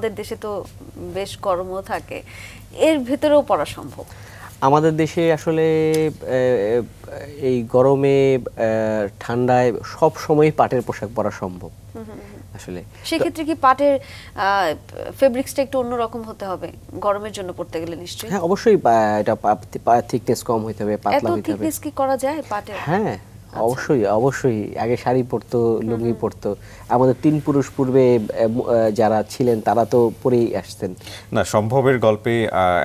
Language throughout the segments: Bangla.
আমাদের দেশে তো বেশ গরমও থাকে, এর ভেতরেও পরা সম্ভব? আমাদের দেশে আসলে এই গরমে ঠান্ডায় সব সময় পাটের পোশাক পরা সম্ভব আসলে। সেক্ষেত্রে কি পাটের ফেব্রিক্সটা একটু অন্যরকম হতে হবে গরমের জন্য পড়তে গেলে নিশ্চয়ই? হ্যাঁ অবশ্যই, এটা থিকনেস কম হইতে হবে, পাতলা এত হইতে হবে। থিকনেস কি করা যায় পাটের? হ্যাঁ অবশ্যই অবশ্যই, আগে শাড়ি পরতো, লুঙ্গি পরতো। আমাদের 3 পুরুষ পূর্বে যারা ছিলেন তারা তো পরেই আসতেন। না, সম্ভবের গল্পে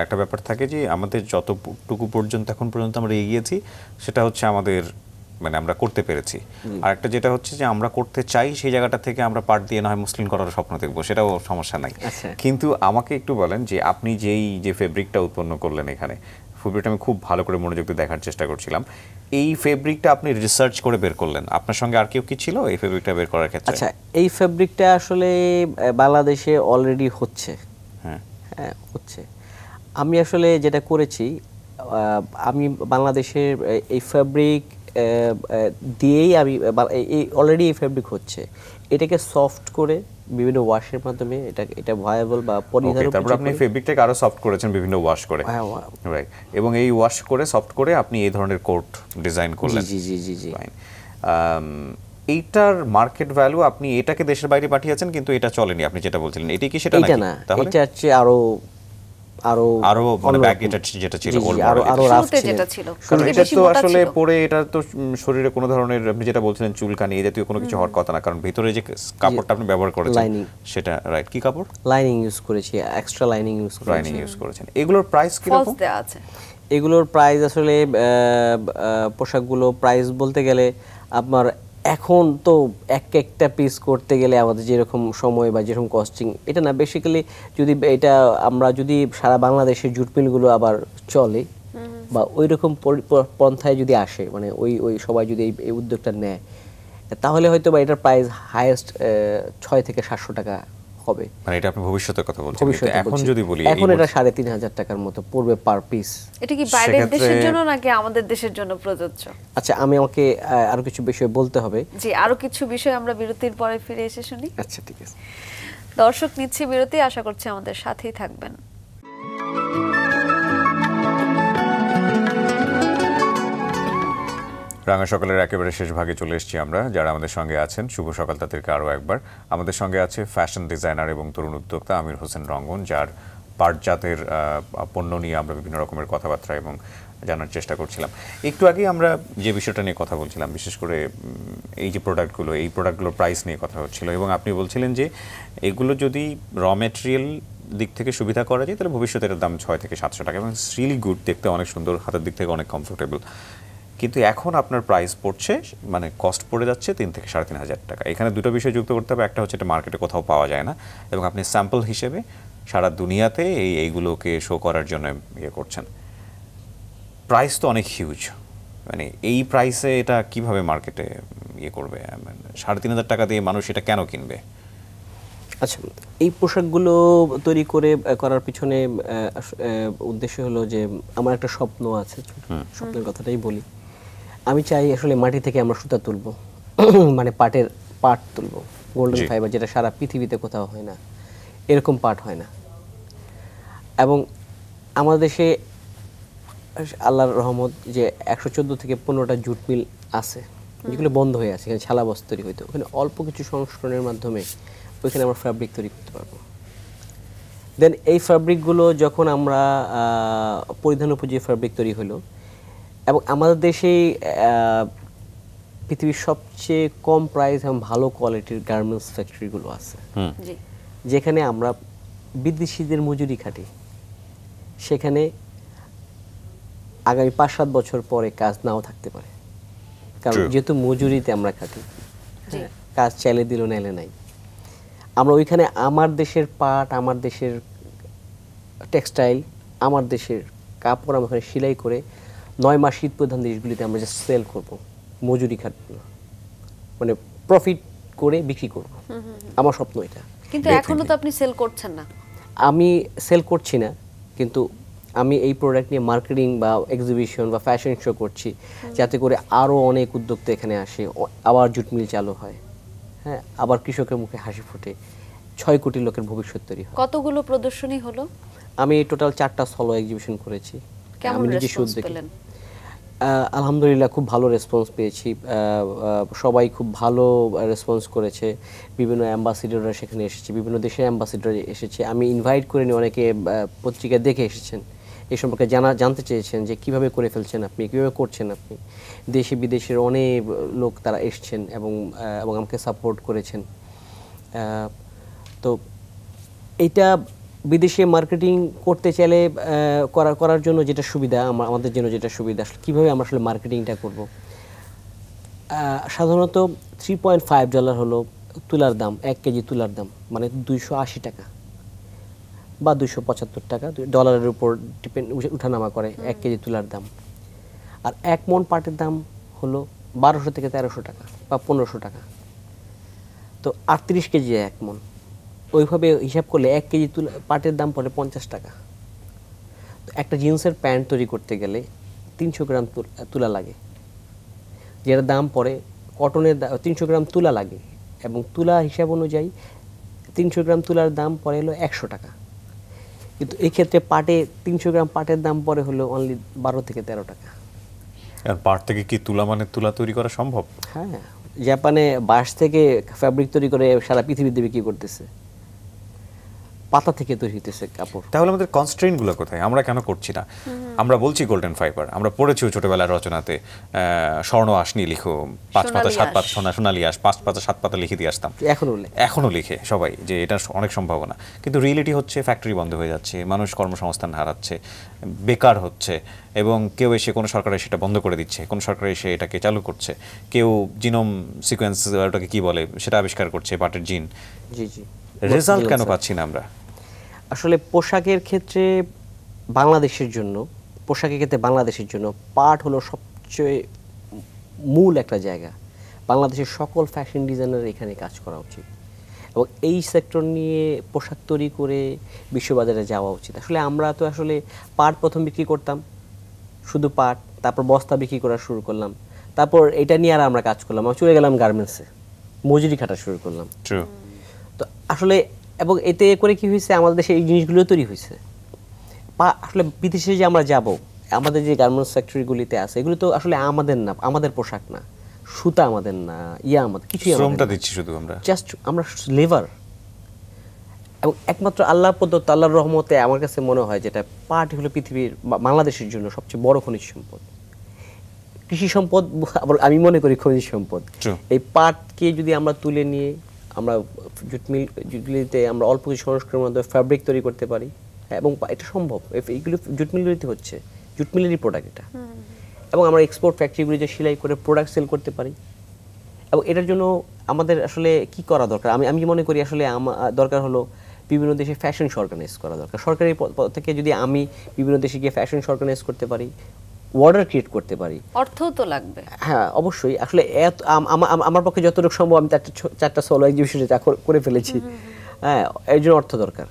একটা ব্যাপার থাকে যে আমাদের যতটুকু পর্যন্ত এখন পর্যন্ত আমরা এগিয়েছি সেটা হচ্ছে আমাদের মানে আমরা করতে পেরেছি। আর একটা যেটা হচ্ছে যে আমরা করতে চাই সেই জায়গাটা থেকে আমরা পাট দিয়ে না হয় মুসলিম করার স্বপ্ন দেখবো, সেটাও সমস্যা নাই। কিন্তু আমাকে একটু বলেন যে আপনি যে ফেব্রিকটা উৎপন্ন করলেন এখানে, ফেব্রিকটা আমি খুব ভালো করে মনোযোগ দিয়ে দেখার চেষ্টা করছিলাম। এই ফেব্রিকটা আপনি রিসার্চ করে বের করলেন, আপনার সঙ্গে আর কেউ কি ছিল এই ফেব্রিকটা বের করার ক্ষেত্রে? আচ্ছা, এই ফেব্রিকটা আসলে বাংলাদেশে অলরেডি হচ্ছে। হ্যাঁ হচ্ছে। আমি আসলে যেটা করেছি, আমি বাংলাদেশের এই ফেব্রিক দিয়েই আমি অলরেডি এই ফেব্রিক হচ্ছে, এটাকে সফট করে বিভিন্ন ওয়াশের মাধ্যমে এটা ভায়াবল বা পরিধান। তারপর আপনি ফেব্রিকটাকে আরো সফট করেছেন বিভিন্ন ওয়াশ করে, রাইট? এবং এই ওয়াশ করে সফট করে আপনি এই ধরনের কোট ডিজাইন করলেন। জি জি জি জি। এইটার মার্কেট ভ্যালু, আপনি এটাকে দেশের বাইরে পাঠিয়েছেন কিন্তু এটা চলেনি আপনি যেটা বলছিলেন, এটা কি সেটা নাকি? তাহলে এটা হচ্ছে আরো মানে ব্যাগ যেটা ছিল আরো রাফ ছিল। কারণ এটা তো আসলে পরে এটা তো শরীরে কোনো ধরনের, আপনি যেটা বলছিলেন চুলকানি এই জাতীয় কোনো কিছু হওয়ার কথা না, কারণ ভিতরে যে কাপড়টা আপনি ব্যবহার করেছেন সেটা, রাইট? কি কাপড়? লাইনিং ইউজ করেছি, এক্সট্রা লাইনিং ইউজ করেছেন। এগুলোর প্রাইস কি রকম? এগুলোর প্রাইস আসলে পোশাকগুলো প্রাইস বলতে গেলে আপনার এখন তো একটা পিস করতে গেলে আমাদের যেরকম সময় বা যেরকম কস্টিং, এটা না বেসিক্যালি যদি এটা আমরা যদি সারা বাংলাদেশের জুট মিলগুলো আবার চলে বা ওই রকম পন্থায় যদি আসে, মানে ওই সবাই যদি এই উদ্যোগটা নেয়, তাহলে হয়তো বা এটার প্রাইস হাইয়েস্ট 6 থেকে 700 টাকা হবে। মানে এটা আপনি ভবিষ্যতের কথা বলছেন, এখন যদি বলি এখন এটা 3500 টাকার মতো পড়বে পার পিস। এটা কি বাইরের দেশের জন্য নাকি আমাদের দেশের জন্য প্রযোজ্য? আচ্ছা, আমাকে আরো কিছু বিষয় বলতে হবে। জি, আরো কিছু বিষয় আমরা বিরতির পরে ফিরে এসে শুনি। আচ্ছা ঠিক আছে। দর্শক, নিচ্ছি বিরতি, আশা করছি আমাদের সাথেই থাকবেন। রাঙা সকালের একেবারে শেষ ভাগে চলে এসেছি আমরা। যারা আমাদের সঙ্গে আছেন, শুভ সকাল তাদেরকে আরও একবার। আমাদের সঙ্গে আছে ফ্যাশন ডিজাইনার এবং তরুণ উদ্যোক্তা আমির হোসেন রঙ্গন, যার পাট জাতের পণ্য নিয়ে আমরা বিভিন্ন রকমের কথাবার্তা এবং জানার চেষ্টা করছিলাম। একটু আগেই আমরা যে বিষয়টা নিয়ে কথা বলছিলাম, বিশেষ করে এই যে প্রোডাক্টগুলো, এই প্রোডাক্টগুলোর প্রাইস নিয়ে কথা হচ্ছিল, এবং আপনি বলছিলেন যে এগুলো যদি র ম্যাটেরিয়াল দিক থেকে সুবিধা করা যায় তাহলে ভবিষ্যতে এর দাম 6 থেকে 700 টাকা, এবং রিয়েলি গুড, দেখতে অনেক সুন্দর, হাতের দিক থেকে অনেক কমফোর্টেবল। কিন্তু এখন আপনার প্রাইস পড়ছে, মানে কস্ট পড়ে যাচ্ছে 3 থেকে 3,500 টাকা। এখানে দুটো বিষয় যুক্ত করতে হবে। একটা হচ্ছে এটা মার্কেটে কোথাও পাওয়া যায় না, এবং আপনি স্যাম্পল হিসেবে সারা দুনিয়াতে এইগুলোকে শো করার জন্য ইয়ে করছেন। প্রাইস তো অনেক হিউজ, মানে এই প্রাইসে এটা কিভাবে মার্কেটে ইয়ে করবে? 3,500 টাকা দিয়ে মানুষ এটা কেন কিনবে? আচ্ছা, এই পোশাকগুলো তৈরি করার পিছনে উদ্দেশ্য হলো যে আমার একটা স্বপ্ন আছে, স্বপ্নের কথাটাই বলি। আমি চাই আসলে মাটি থেকে আমরা সুতা তুলবো, মানে পাট তুলবো, গোল্ডেন ফাইবার, যেটা সারা পৃথিবীতে কোথাও হয় না, এরকম পাট হয় না। এবং আমাদের দেশে আল্লাহর রহমত যে 114 থেকে 15টা জুট মিল আছে, যেগুলো বন্ধ হয়ে আছে, এখানে ছালা বস্ত্র তৈরি হইতো, ওখানে অল্প কিছু সংস্করণের মাধ্যমে ওইখানে আমরা ফ্যাব্রিক তৈরি করতে পারবো। দেন এই ফ্যাব্রিকগুলো যখন আমরা পরিধান উপযোগী ফ্যাব্রিক তৈরি হলো, এবং আমাদের দেশে পৃথিবীর সবচেয়ে কম প্রাইস এবং ভালো কোয়ালিটির গার্মেন্টস ফ্যাক্টরিগুলো আছে, যেখানে আমরা বিদেশিদের মজুরি খাটি, সেখানে আগামী 5-7 বছর পরে কাজ নাও থাকতে পারে, কারণ যেহেতু মজুরিতে আমরা খাটি, কাজ চাইলে দিল না এলে নাই। আমরা ওইখানে আমার দেশের পাট, আমার দেশের টেক্সটাইল, আমার দেশের কাপড় আমরা ওখানে সেলাই করে 9 মাস শীত প্রধান দেশগুলিতে আমরা যে সেল করব, মজুরি খাটব না, মানে প্রফিট করে বিক্রি করব। আমার স্বপ্ন এটা। কিন্তু এখনো তো আপনি সেল করছেন না। আমি সেল করছি না, কিন্তু আমি এই প্রোডাক্ট নিয়ে মার্কেটিং বা এক্সিবিশন বা ফ্যাশন শো করছি, যাতে করে আরও অনেক উদ্যোক্তা এখানে আসে, আবার জুট মিল চালু হয়, হ্যাঁ, আবার কৃষকের মুখে হাসি ফোটে, 6 কোটি লোকের ভবিষ্যৎ তৈরি হয়। কতগুলো প্রদর্শনী হলো? আমি টোটাল 4টা সলো এক্সিবিশন করেছি। কেমন রেসপন্স পেলেন? আলহামদুলিল্লাহ খুব ভালো রেসপন্স পেয়েছি। সবাই খুব ভালো রেসপন্স করেছে। বিভিন্ন অ্যাম্বাসিডররা সেখানে এসেছে, বিভিন্ন দেশের অ্যাম্বাসিডর এসেছে। আমি ইনভাইট করে নিয়ে অনেকে পত্রিকা দেখে এসেছেন, এই সম্পর্কে জানতে চেয়েছেন যে কিভাবে করে ফেলছেন আপনি, কিভাবে করছেন আপনি। দেশে বিদেশের অনেক লোক তারা এসছেন এবং আমাকে সাপোর্ট করেছেন। তো এইটা বিদেশে মার্কেটিং করতে চাইলে করার জন্য যেটা সুবিধা, আমাদের জন্য যেটা সুবিধা, আসলে কীভাবে আমরা আসলে মার্কেটিংটা করব। সাধারণত $3.5 হলো তুলার দাম, 1 কেজি তুলার দাম, মানে 280 টাকা বা 275 টাকা, ডলারের উপর ডিপেন্ড, উঠানামা করে 1 কেজি তুলার দাম। আর 1 মণ পাটের দাম হলো 1200 থেকে 1300 টাকা বা 1500 টাকা। তো 38 কেজি 1 মণ, ওইভাবে হিসাব করলে 1 কেজি পাটের দাম পড়ে 50 টাকা। তো একটা জিন্সের প্যান্ট তৈরি করতে গেলে 300 গ্রাম তুলা লাগে, যেটা দাম পড়ে কটনের 300 গ্রাম তুলা লাগে, এবং তুলা হিসাব অনুযায়ী 300 গ্রাম তুলার দাম পড়ে হলো 100 টাকা। কিন্তু এই ক্ষেত্রে 300 গ্রাম পাটের দাম পড়ে হলো অনলি 12 থেকে 13 টাকা। আর পাট থেকে কি তুলা তৈরি করা সম্ভব? হ্যাঁ, জাপানে বাঁশ থেকে ফ্যাব্রিক তৈরি করে সারা পৃথিবীতে বিক্রি করতেছে, পাতা থেকে তৈরি হইতেছে কাপড়। তাহলে আমাদের কনস্ট্রেইনগুলো কোথায়? আমরা কেন করছি না? আমরা বলছি গোল্ডেন ফাইবার, আমরা পড়েছি ছোটবেলার রচনাতে স্বর্ণ আসনি লিখো, 5 পাতা 7 পাতা সোনালি আঁশ, 5 পাতা 7 পাতা লিখে দিয়ে আসতাম। এখনো লিখে সবাই যে এটা অনেক সম্ভাবনা, কিন্তু রিয়েলিটি হচ্ছে ফ্যাক্টরি বন্ধ হয়ে যাচ্ছে, মানুষ কর্মসংস্থান হারাচ্ছে, বেকার হচ্ছে, এবং কেউ এসে, কোনো সরকার এসে এটা বন্ধ করে দিচ্ছে, কোনো সরকার এসে এটাকে চালু করছে, কেউ জিনোম সিকোয়েন্স ওটাকে কি বলে সেটা আবিষ্কার করছে, পাটের জিন। জি জি, রেজাল্ট কেন পাচ্ছি না আমরা? আসলে পোশাকের ক্ষেত্রে বাংলাদেশের জন্য পাট হলো সবচেয়ে মূল একটা জায়গা। বাংলাদেশের সকল ফ্যাশন ডিজাইনার এখানে কাজ করা উচিত, এবং এই সেক্টর নিয়ে পোশাক তৈরি করে বিশ্ববাজারে যাওয়া উচিত। আসলে আমরা তো আসলে পাট প্রথম বিক্রি করতাম, শুধু পাট, তারপর বস্তা বিক্রি করা শুরু করলাম, তারপর এটা নিয়ে আর আমরা কাজ করলাম, আমরা চলে গেলাম গার্মেন্টসে, মজুরি খাটা শুরু করলাম। তো আসলে, এবং এতে করে কি হয়েছে, আমাদের দেশে এই জিনিসগুলো তৈরি হয়েছে। আসলে বিদেশে যে আমরা যাব, আমাদের যে গার্মেন্টস ফ্যাক্টরিগুলিতে আছে, এগুলো তো আসলে আমাদের না, আমাদের পোশাক না, সুতা আমাদের না, আমাদের কিছুই, শ্রমটা দিচ্ছি শুধু আমরা, জাস্ট আমরা লেবার। এবং একমাত্র আল্লাহ প্রদত্ত, আল্লাহর রহমতে আমার কাছে মনে হয় যেটা পাট হলো পৃথিবীর, বাংলাদেশের জন্য সবচেয়ে বড় খনিজ সম্পদ, কৃষি সম্পদ, আমি মনে করি খনিজ সম্পদ। এই পাটকে যদি আমরা তুলে নিয়ে আমরা জুটমিলতে আমরা অল্প কিছু সংস্করণের মধ্যে ফ্যাব্রিক তৈরি করতে পারি, এবং এটা সম্ভব, এইগুলো জুটমিলগুলিতে হচ্ছে, জুটমিলেরই প্রোডাক্ট এটা, এবং আমরা এক্সপোর্ট ফ্যাক্টরিগুলি যে সেলাই করে প্রোডাক্ট সেল করতে পারি। এবং এটার জন্য আমাদের আসলে কি করা দরকার, আমি মনে করি আসলে দরকার হলো বিভিন্ন দেশে ফ্যাশন শো অর্গানাইজ করা দরকার। সরকারি থেকে যদি আমি বিভিন্ন দেশে গিয়ে ফ্যাশন শো অর্গানাইজ করতে পারি, অর্ডার ক্রিয়েট করতে পারি, অর্থও তো লাগবে। হ্যাঁ অবশ্যই, আসলে আমার পক্ষে যতটুকু সম্ভব আমি 4টা সোলো এক্সিবিশনে করে ফেলেছি। হ্যাঁ, এর জন্য অর্থ দরকার।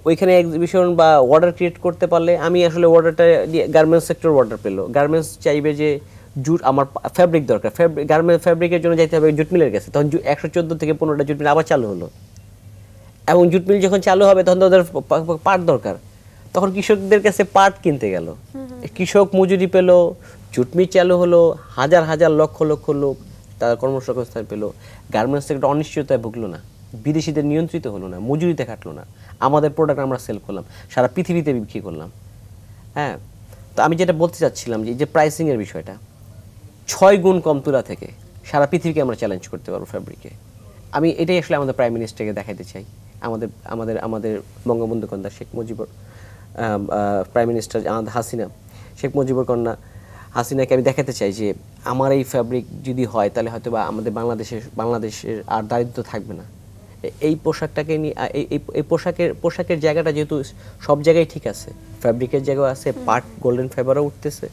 ওইখানে এক্সিবিশন বা অর্ডার ক্রিয়েট করতে পারলে, আমি আসলে অর্ডারটা গার্মেন্টস সেক্টর অর্ডার পেলো, গার্মেন্টস চাইবে যে জুট, আমার ফ্যাব্রিক দরকার, গার্মেন্টস ফ্যাব্রিকের জন্য যাইতে হবে জুট মিলের কাছে, তখন 114 থেকে 15টা জুট মিল আবার চালু হলো, এবং জুট মিল যখন চালু হবে তখন ওদের পাট দরকার, তখন কৃষকদের কাছে পাট কিনতে গেল, কৃষক মজুরি পেল, জুট মিল চালু হলো, হাজার হাজার লক্ষ লক্ষ লোক তার কর্মসংস্থান পেল, গার্মেন্টস সেক্টর অনিশ্চয়তায় ভুগলো না, বিদেশিদের নিয়ন্ত্রিত হলো না, মজুরিতে খাটলো না, আমাদের প্রোডাক্ট আমরা সেল করলাম, সারা পৃথিবীতে বিক্রি করলাম। হ্যাঁ, তো আমি যেটা বলতে চাচ্ছিলাম যে প্রাইসিংয়ের বিষয়টা, 6 গুণ কম তুলা থেকে সারা পৃথিবীকে আমরা চ্যালেঞ্জ করতে পারবো ফ্যাব্রিকে। আমি এটাই আসলে আমাদের প্রাইম মিনিস্টারকে দেখাতে চাই, আমাদের বঙ্গবন্ধু কন্যা শেখ মুজিবুর, প্রাইম মিনিস্টার আমাদের শেখ মুজিবুর কন্যা হাসিনাকে আমি দেখাতে চাই যে আমার এই ফ্যাব্রিক যদি হয় তাহলে হয়তো বা আমাদের বাংলাদেশের আর দারিদ্র্য থাকবে না। এই পোশাকটাকে নিয়ে, এই পোশাকের জায়গাটা যেহেতু সব জায়গায় ঠিক আছে, ফ্যাব্রিকের জায়গাও আছে, পাট গোল্ডেন ফাইবারও উঠতেছে,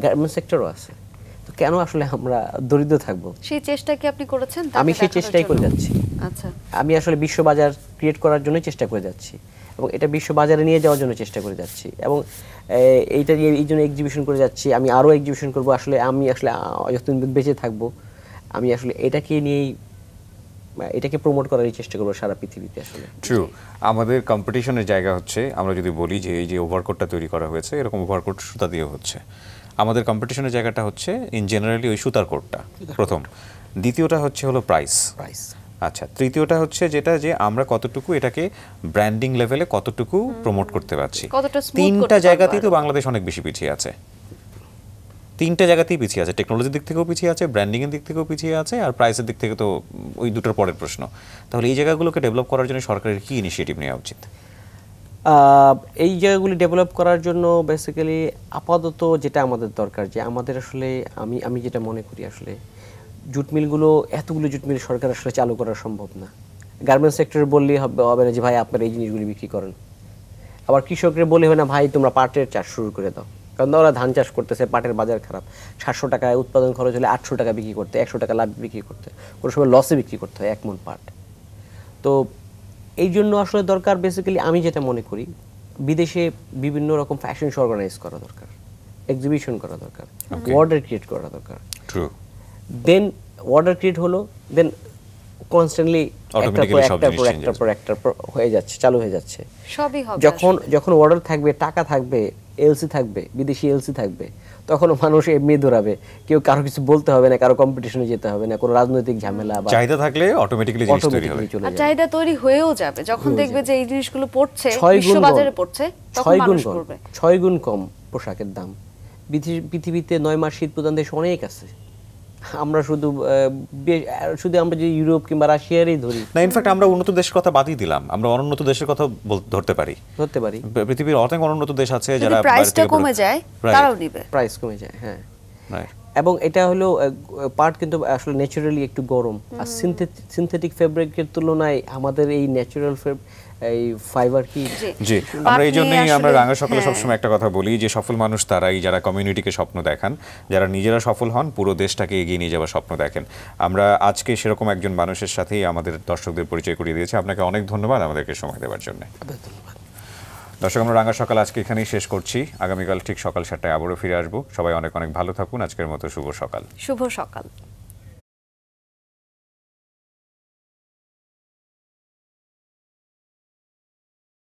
গার্মেন্টস সেক্টরও আছে, তো কেন আসলে আমরা দরিদ্র থাকবো? সেই চেষ্টা কি আপনি করেছেন? আমি সেই চেষ্টাই করে যাচ্ছি। আচ্ছা, আমি আসলে বিশ্ববাজার ক্রিয়েট করার জন্য চেষ্টা করে যাচ্ছি, এবং এটা বিশ্ববাজারে নিয়ে যাওয়ার জন্য চেষ্টা করে যাচ্ছি, এবং এইটা নিয়ে এই জন্য এক্সিবিশন করে যাচ্ছি। আমি আরও এক্সিবিশন করবো, আসলে আমি যতদিন বেঁচে থাকবো আমি আসলে এটাকে নিয়েই এটাকে প্রমোট করারই চেষ্টা করবো সারা পৃথিবীতে আসলে। ট্রু। আমাদের কম্পিটিশনের জায়গা হচ্ছে, আমরা যদি বলি যে এই যে ওভারকোটটা তৈরি করা হয়েছে, এরকম ওভারকোট সুতা দিয়ে হচ্ছে, আমাদের কম্পিটিশনের জায়গাটা হচ্ছে ইন জেনারেলি ওই সুতার কোটটা প্রথম। দ্বিতীয়টা হচ্ছে হলো প্রাইস। আচ্ছা, তৃতীয়টা হচ্ছে যেটা যে আমরা কতটুকু এটাকে ব্র্যান্ডিং লেভেলে কতটুকু প্রমোট করতে পারছি। কতটা smooth তিনটা করতে জায়গাতেই তো পারবো। বাংলাদেশ অনেক বেশি পিছিয়ে আছে, তিনটা জায়গাতেই পিছিয়ে আছে। টেকনোলজির দিক থেকেও পিছিয়ে আছে, ব্র্যান্ডিংয়ের দিক থেকেও পিছিয়ে আছে, আর প্রাইসের দিক থেকে তো ওই দুটোর পরের প্রশ্ন। তাহলে এই জায়গাগুলোকে ডেভেলপ করার জন্য সরকারের কি ইনিশিয়েটিভ নেওয়া উচিত? এই জায়গাগুলি ডেভেলপ করার জন্য বেসিক্যালি আপাতত যেটা আমাদের দরকার, যে আমাদের আসলে আমি যেটা মনে করি আসলে জুট মিলগুলো, এতগুলো জুট মিল সরকার আসলে চালু করা সম্ভব না। গার্মেন্টস সেক্টরে বললেই হবে না যে ভাই আপনারা এই জিনিসগুলি বিক্রি করেন। আবার কৃষকরা বলে হয় না ভাই তোমরা পাটের চাষ শুরু করে দাও, কারণ ওরা ধান চাষ করতেছে, পাটের বাজার খারাপ, 700 টাকায় উৎপাদন খরচ হলে 800 টাকা বিক্রি করতে, 100 টাকা লাভ বিক্রি করতে, কোনো সময় লসে বিক্রি করতে হয় 1 মণ পাট। তো এই জন্য আসলে দরকার বেসিক্যালি আমি যেটা মনে করি, বিদেশে বিভিন্ন রকম ফ্যাশন শো অর্গানাইজ করা দরকার, এক্সিবিশন করা দরকার, অর্ডার ক্রিয়েট করা দরকার। ট্রু। দেন অর্ডার ক্রিয়েট হলো, দেন কনস্ট্যান্টলি Automatically সব জিনিস change একটার পর হয়ে যাচ্ছে, চালু হয়ে যাচ্ছে। সবই হবে যখন অর্ডার থাকবে, টাকা থাকবে, এলসি থাকবে, বিদেশি এলসি থাকবে, তখন মানুষ এমনি দৌড়াবে, কেউ কারো কিছু বলতে হবে না, কারো কম্পিটিশনে যেতে হবে না, কোনো রাজনৈতিক ঝামেলা বা চাহিদা থাকলে অটোমেটিক্যালি জিনিস তৈরি হবে। চলে আর যাবে। চাহিদা তৈরি হয়েও যাবে যখন দেখবে যে এই জিনিসগুলো পড়ছে, 6 বিশ্ব গুণ বাজারে কম, পড়ছে, তখন 6 গুণ মানুষ কম, করবে। 6 গুণ কম পোশাকের দাম। পৃথিবীতে 9 মাস শীত প্রধান দেশ অনেক আছে। আমরা শুধু আমরা যে ইউরোপ কিংবা রাশিয়ারই ধরি না, ইনফ্যাক্ট আমরা উন্নত দেশের কথা বাদই দিলাম, আমরা অনুন্নত দেশের কথা ধরতে পারি। পৃথিবীর অনেক অনুন্নত দেশ আছে যদি যারা প্রাইসটা কমে যায় তারাও নিবে, প্রাইস কমে যায়, হ্যাঁ। Right. এবং এটা হলো পার্ট কিন্তু আসলে ন্যাচারালি একটু গরম, আর সিনথেটিক ফেব্রিকের তুলনায় আমাদের এই ন্যাচারাল এই ফাইবার কি। জি, আমরা পাট এই জন্যই নিয়ে আমরা আসলে- রাঙা সকালে হ্যাঁ। সবসময় একটা কথা বলি যে সফল মানুষ তারাই যারা কমিউনিটিকে স্বপ্ন দেখান, যারা নিজেরা সফল হন, পুরো দেশটাকে এগিয়ে নিয়ে যাওয়ার স্বপ্ন দেখেন। আমরা আজকে সেরকম একজন মানুষের সাথেই আমাদের দর্শকদের পরিচয় করিয়ে দিয়েছি। আপনাকে অনেক ধন্যবাদ আমাদেরকে সময় দেওয়ার জন্য। দর্শক, আমরা রাঙা সকাল আজকে এখানেই শেষ করছি। আগামীকাল ঠিক সকাল 7টায় আবারও ফিরে আসবো। সবাই অনেক অনেক ভালো থাকুন। আজকের মতো শুভ সকাল। শুভ সকাল।